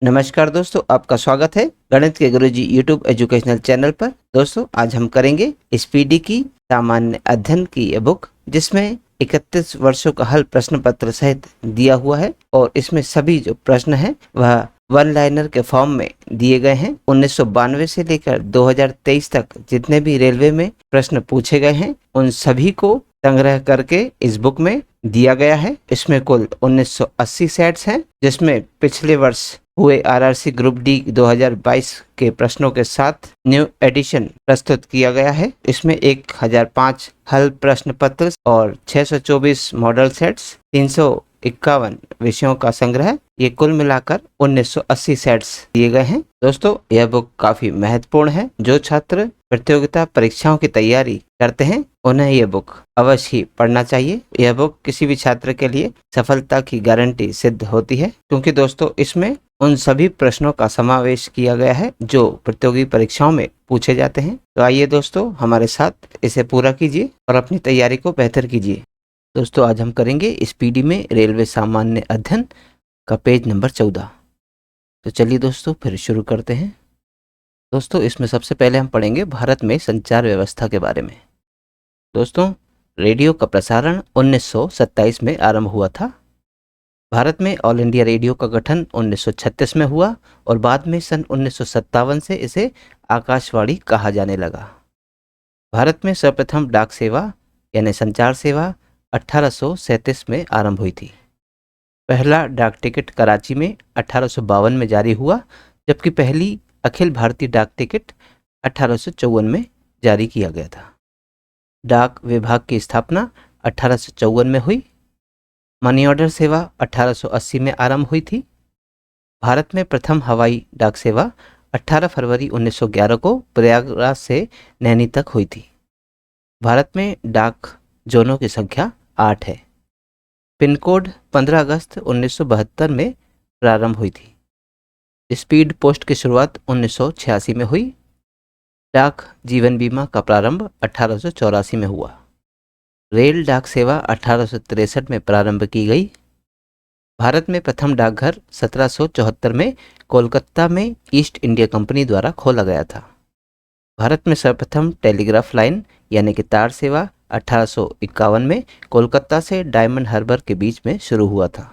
नमस्कार दोस्तों, आपका स्वागत है गणित के गुरुजी यूट्यूब एजुकेशनल चैनल पर। दोस्तों, आज हम करेंगे स्पीडी की सामान्य अध्ययन की ये बुक, जिसमें 31 वर्षों का हल प्रश्न पत्र सहित दिया हुआ है और इसमें सभी जो प्रश्न हैं वह वन लाइनर के फॉर्म में दिए गए हैं। 1992 से लेकर 2023 तक जितने भी रेलवे में प्रश्न पूछे गए हैं उन सभी को संग्रह करके इस बुक में दिया गया है। इसमें कुल 1980 सेट्स हैं, जिसमें पिछले वर्ष हुए आरआरसी ग्रुप डी 2022 के प्रश्नों के साथ न्यू एडिशन प्रस्तुत किया गया है। इसमें 1005 हल प्रश्न पत्र और 624 मॉडल सेट्स, 351 विषयों का संग्रह, ये कुल मिलाकर 1980 सेट्स दिए गए हैं। दोस्तों, यह बुक काफी महत्वपूर्ण है। जो छात्र प्रतियोगिता परीक्षाओं की तैयारी करते हैं उन्हें यह बुक अवश्य ही पढ़ना चाहिए। यह बुक किसी भी छात्र के लिए सफलता की गारंटी सिद्ध होती है, क्योंकि दोस्तों इसमें उन सभी प्रश्नों का समावेश किया गया है जो प्रतियोगी परीक्षाओं में पूछे जाते हैं। तो आइए दोस्तों, हमारे साथ इसे पूरा कीजिए और अपनी तैयारी को बेहतर कीजिए। दोस्तों, आज हम करेंगे स्पीडी में रेलवे सामान्य अध्ययन का पेज नंबर 14। तो चलिए दोस्तों, फिर शुरू करते हैं। दोस्तों, इसमें सबसे पहले हम पढ़ेंगे भारत में संचार व्यवस्था के बारे में। दोस्तों, रेडियो का प्रसारण 1927 में आरंभ हुआ था। भारत में ऑल इंडिया रेडियो का गठन 1936 में हुआ और बाद में सन 1957 से इसे आकाशवाणी कहा जाने लगा। भारत में सर्वप्रथम डाक सेवा यानी संचार सेवा 1837 में आरंभ हुई थी। पहला डाक टिकट कराची में 1852 में जारी हुआ, जबकि पहली अखिल भारतीय डाक टिकट 1854 में जारी किया गया था। डाक विभाग की स्थापना 1854 में हुई। मनी ऑर्डर सेवा 1880 में आरंभ हुई थी। भारत में प्रथम हवाई डाक सेवा 18 फरवरी 1911 को प्रयागराज से नैनी तक हुई थी। भारत में डाक जोनों की संख्या 8 है। पिन कोड 15 अगस्त 1972 में प्रारंभ हुई थी। स्पीड पोस्ट की शुरुआत 1986 में हुई। डाक जीवन बीमा का प्रारंभ 1884 में हुआ। रेल डाक सेवा 1863 में प्रारंभ की गई। भारत में प्रथम डाकघर 1774 में कोलकाता में ईस्ट इंडिया कंपनी द्वारा खोला गया था। भारत में सर्वप्रथम टेलीग्राफ लाइन यानी कि तार सेवा 1851 में कोलकाता से डायमंड हार्बर के बीच में शुरू हुआ था।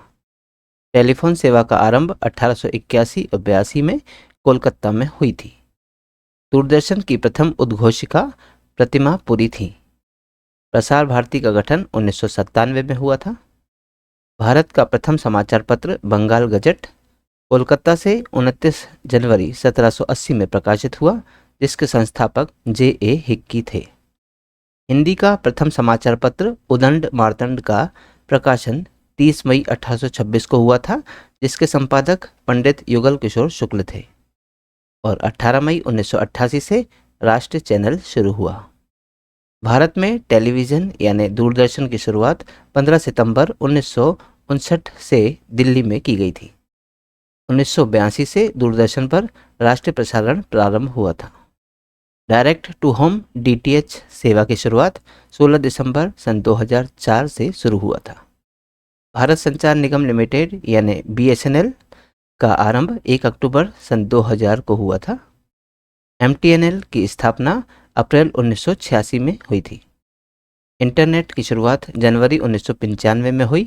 टेलीफोन सेवा का आरंभ 1881 और 82 में कोलकाता में हुई थी। दूरदर्शन की प्रथम उद्घोषिका प्रतिमा पुरी थी। प्रसार भारती का गठन 1997 में हुआ था। भारत का प्रथम समाचार पत्र बंगाल गजट कोलकाता से 29 जनवरी 1780 में प्रकाशित हुआ, जिसके संस्थापक J.A. हिक्की थे। हिंदी का प्रथम समाचार पत्र उदंड मार्तंड का प्रकाशन 30 मई 1826 को हुआ था, जिसके संपादक पंडित युगल किशोर शुक्ल थे। और 18 मई 1988 से राष्ट्रीय चैनल शुरू हुआ। भारत में टेलीविज़न यानी दूरदर्शन की शुरुआत 15 सितंबर 1959 से दिल्ली में की गई थी। 1982 से दूरदर्शन पर राष्ट्रीय प्रसारण प्रारंभ हुआ था। डायरेक्ट टू होम DTH सेवा की शुरुआत 16 दिसंबर सन 2004 से शुरू हुआ था। भारत संचार निगम लिमिटेड यानी BSNL का आरंभ 1 अक्टूबर सन 2000 को हुआ था। MTNL की स्थापना अप्रैल 1986 में हुई थी। इंटरनेट की शुरुआत जनवरी 1995 में हुई।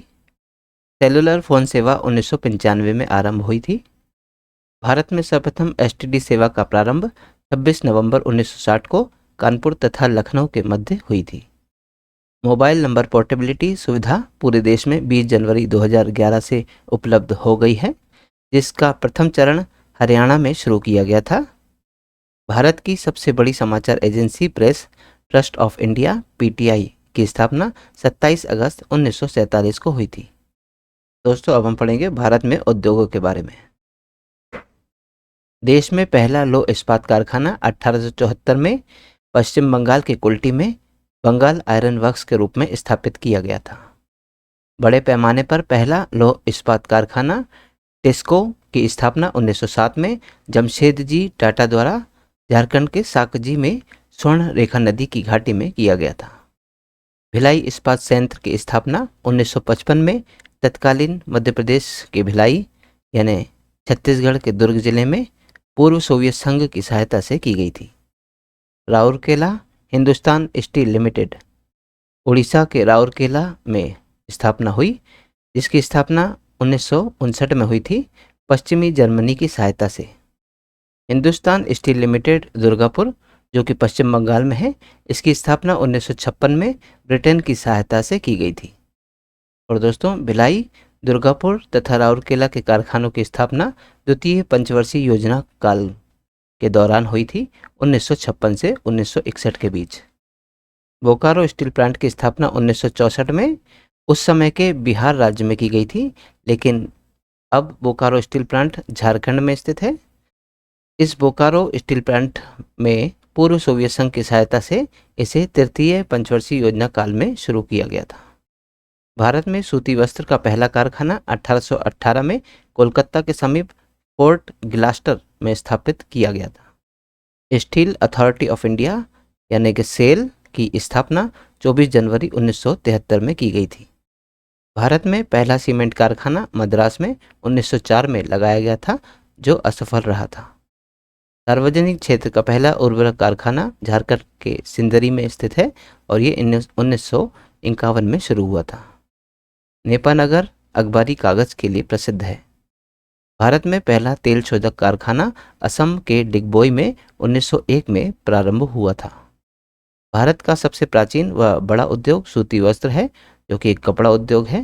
सेलुलर फ़ोन सेवा 1995 में आरंभ हुई थी। भारत में सर्वप्रथम STD सेवा का प्रारंभ 26 नवंबर 1960 को कानपुर तथा लखनऊ के मध्य हुई थी। मोबाइल नंबर पोर्टेबिलिटी सुविधा पूरे देश में 20 जनवरी 2011 से उपलब्ध हो गई है, जिसका प्रथम चरण हरियाणा में शुरू किया गया था। भारत की सबसे बड़ी समाचार agency press trust of India PTI की स्थापना 27 अगस्त 1947 को हुई थी। दोस्तों, अब हम पढ़ेंगे भारत में उद्योगों के बारे में। देश में पहला लौह इस्पात कारखाना 1874 में पश्चिम बंगाल के कुल्टी में बंगाल आयरन वर्क्स के रूप में स्थापित किया गया था। बड़े पैमाने पर पहला लौह इस्पात कारखाना टिस्को की स्थापना 1907 में जमशेदजी टाटा द्वारा झारखंड के साकजी में स्वर्ण रेखा नदी की घाटी में किया गया था। भिलाई इस्पात संयंत्र की स्थापना 1955 में तत्कालीन मध्य प्रदेश के भिलाई यानी छत्तीसगढ़ के दुर्ग जिले में पूर्व सोवियत संघ की सहायता से की गई थी। राउरकेला हिंदुस्तान स्टील लिमिटेड उड़ीसा के राउरकेला में स्थापना हुई, जिसकी स्थापना 1959 में हुई थी पश्चिमी जर्मनी की सहायता से। हिंदुस्तान स्टील लिमिटेड दुर्गापुर जो कि पश्चिम बंगाल में है, इसकी स्थापना 1956 में ब्रिटेन की सहायता से की गई थी। और दोस्तों, भिलाई, दुर्गापुर तथा राउरकेला के कारखानों की स्थापना द्वितीय पंचवर्षीय योजना काल के दौरान हुई थी 1956 से 1961 के बीच। बोकारो स्टील प्लांट की स्थापना 1964 में उस समय के बिहार राज्य में की गई थी, लेकिन अब बोकारो स्टील प्लांट झारखंड में स्थित है। इस बोकारो स्टील प्लांट में पूर्व सोवियत संघ की सहायता से इसे तृतीय पंचवर्षीय योजना काल में शुरू किया गया था। भारत में सूती वस्त्र का पहला कारखाना 1818 में कोलकाता के समीप फोर्ट ग्लास्टर में स्थापित किया गया था। स्टील अथॉरिटी ऑफ इंडिया यानी कि सेल की स्थापना 24 जनवरी 1973 में की गई थी। भारत में पहला सीमेंट कारखाना मद्रास में 1904 में लगाया गया था, जो असफल रहा था। सार्वजनिक क्षेत्र का पहला उर्वरक कारखाना झारखंड के सिंदरी में स्थित है और ये 1951 में शुरू हुआ था। नेपानगर अखबारी कागज के लिए प्रसिद्ध है। भारत में पहला तेल शोधक कारखाना असम के डिगबोई में 1901 में प्रारंभ हुआ था। भारत का सबसे प्राचीन व बड़ा उद्योग सूती वस्त्र है, जो कि एक कपड़ा उद्योग है।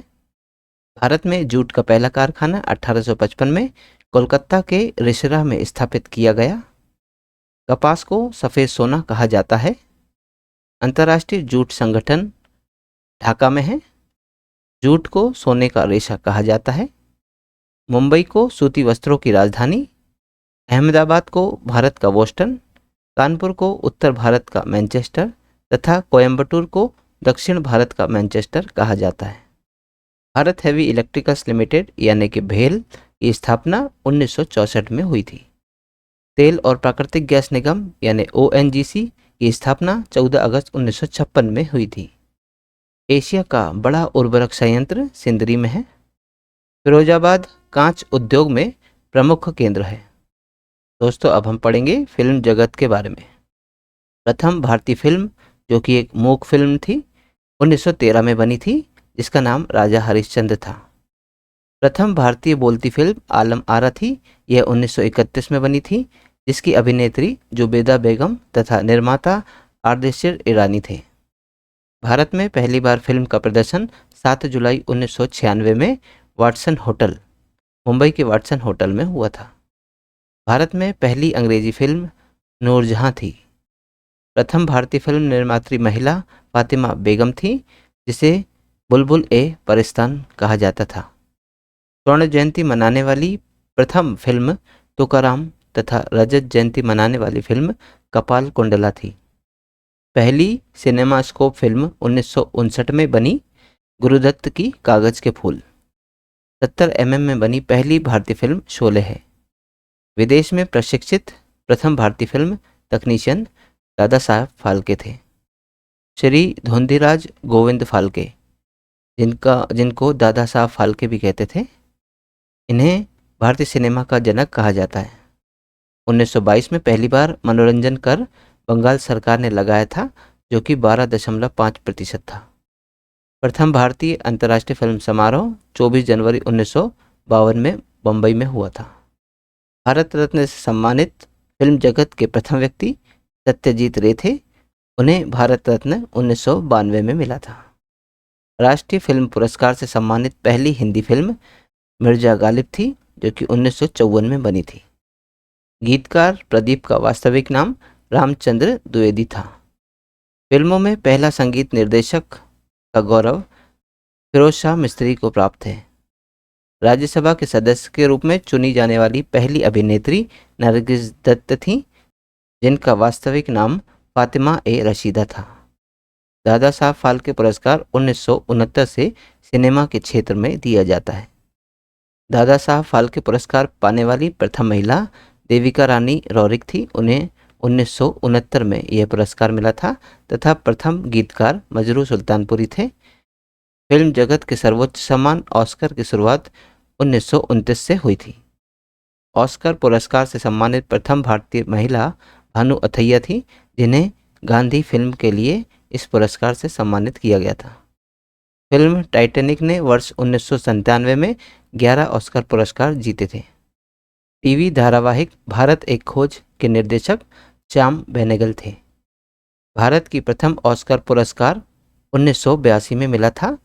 भारत में जूट का पहला कारखाना 1855 में कोलकाता के रिसरा में स्थापित किया गया। कपास को सफ़ेद सोना कहा जाता है। अंतर्राष्ट्रीय जूट संगठन ढाका में है। जूट को सोने का रेशा कहा जाता है। मुंबई को सूती वस्त्रों की राजधानी, अहमदाबाद को भारत का बोस्टन, कानपुर को उत्तर भारत का मैनचेस्टर तथा कोयम्बटूर को दक्षिण भारत का मैनचेस्टर कहा जाता है। भारत हैवी इलेक्ट्रिकल्स लिमिटेड यानी कि भेल की स्थापना 1964 में हुई थी। तेल और प्राकृतिक गैस निगम यानी ONGC की स्थापना 14 अगस्त 1956 में हुई थी। एशिया का बड़ा उर्वरक संयंत्र सिंदरी में है। फिरोजाबाद कांच उद्योग में प्रमुख केंद्र है। दोस्तों, अब हम पढ़ेंगे फिल्म जगत के बारे में। प्रथम भारतीय फिल्म जो कि एक मूक फिल्म थी 1913 में बनी थी, जिसका नाम राजा हरिश्चंद्र था। प्रथम भारतीय बोलती फिल्म आलम आरा थी। यह 1931 में बनी थी, जिसकी अभिनेत्री जुबेदा बेगम तथा निर्माता आर्देशिर ईरानी थे। भारत में पहली बार फिल्म का प्रदर्शन 7 जुलाई 1996 में वाटसन होटल, मुंबई के वाटसन होटल में हुआ था। भारत में पहली अंग्रेजी फिल्म नूरजहां थी। प्रथम भारतीय फिल्म निर्मात्री महिला फातिमा बेगम थी, जिसे बुलबुल ए परिस्तान कहा जाता था। स्वर्ण जयंती मनाने वाली प्रथम फिल्म तुकाराम तथा रजत जयंती मनाने वाली फिल्म कपाल कुंडला थी। पहली सिनेमास्कोप फिल्म 1959 में बनी गुरुदत्त की कागज के फूल। 70 mm में बनी पहली भारतीय फिल्म शोले है। विदेश में प्रशिक्षित प्रथम भारतीय फिल्म तकनीशियन दादा साहब फाल्के थे। श्री धोंडीराज गोविंद फाल्के, जिनको दादा साहब फाल्के भी कहते थे, इन्हें भारतीय सिनेमा का जनक कहा जाता है। 1922 में पहली बार मनोरंजन कर बंगाल सरकार ने लगाया था, जो कि 12.5% था। प्रथम भारतीय अंतर्राष्ट्रीय फिल्म समारोह 24 जनवरी 1952 में बम्बई में हुआ था। भारत रत्न से सम्मानित फिल्म जगत के प्रथम व्यक्ति सत्यजीत रे थे। उन्हें भारत रत्न 1992 में मिला था। राष्ट्रीय फिल्म पुरस्कार से सम्मानित पहली हिंदी फिल्म मिर्जा गालिब थी, जो कि 1954 में बनी थी। गीतकार प्रदीप का वास्तविक नाम रामचंद्र द्विवेदी था। फिल्मों में पहला संगीत निर्देशक का गौरव फिरोज शाह मिस्त्री को प्राप्त है। राज्यसभा के सदस्य के रूप में चुनी जाने वाली पहली अभिनेत्री नरगिस दत्त थीं, जिनका वास्तविक नाम फातिमा ए रशीदा था। दादा साहब फाल्के पुरस्कार 1969 से सिनेमा के क्षेत्र में दिया जाता है। दादा साहब फाल्के पुरस्कार पाने वाली प्रथम महिला देविका रानी रौरिक थी। उन्हें 1969 में यह पुरस्कार मिला था तथा प्रथम गीतकार मजरू सुल्तानपुरी थे। फिल्म जगत के सर्वोच्च सम्मान ऑस्कर की शुरुआत 1929 से हुई थी। ऑस्कर पुरस्कार से सम्मानित प्रथम भारतीय महिला भानु अथैया थी, जिन्हें गांधी फिल्म के लिए इस पुरस्कार से सम्मानित किया गया था। फिल्म टाइटैनिक ने वर्ष 1997 में 11 ऑस्कर पुरस्कार जीते थे। टीवी धारावाहिक भारत एक खोज के निर्देशक चाम बेनेगल थे। भारत की प्रथम ऑस्कर पुरस्कार 1982 में मिला था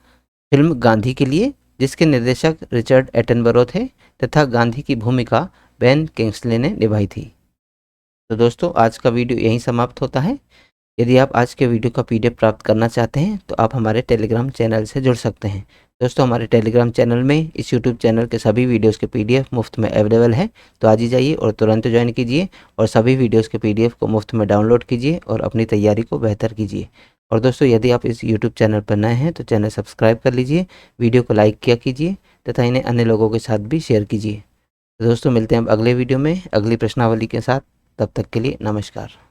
फिल्म गांधी के लिए, जिसके निर्देशक रिचर्ड एटनबरो थे तथा गांधी की भूमिका बेन किंग्सले ने निभाई थी। तो दोस्तों, आज का वीडियो यहीं समाप्त होता है। यदि आप आज के वीडियो का PDF प्राप्त करना चाहते हैं तो आप हमारे टेलीग्राम चैनल से जुड़ सकते हैं। दोस्तों, हमारे टेलीग्राम चैनल में इस यूट्यूब चैनल के सभी वीडियोस के PDF मुफ्त में अवेलेबल है, तो आज ही जाइए और तुरंत ज्वाइन कीजिए और सभी वीडियोस के PDF को मुफ्त में डाउनलोड कीजिए और अपनी तैयारी को बेहतर कीजिए। और दोस्तों, यदि आप इस यूट्यूब चैनल पर नए हैं तो चैनल सब्सक्राइब कर लीजिए, वीडियो को लाइक किया कीजिए तथा इन्हें अन्य लोगों के साथ भी शेयर कीजिए। तो दोस्तों, मिलते हैं अब अगले वीडियो में अगली प्रश्नावली के साथ। तब तक के लिए नमस्कार।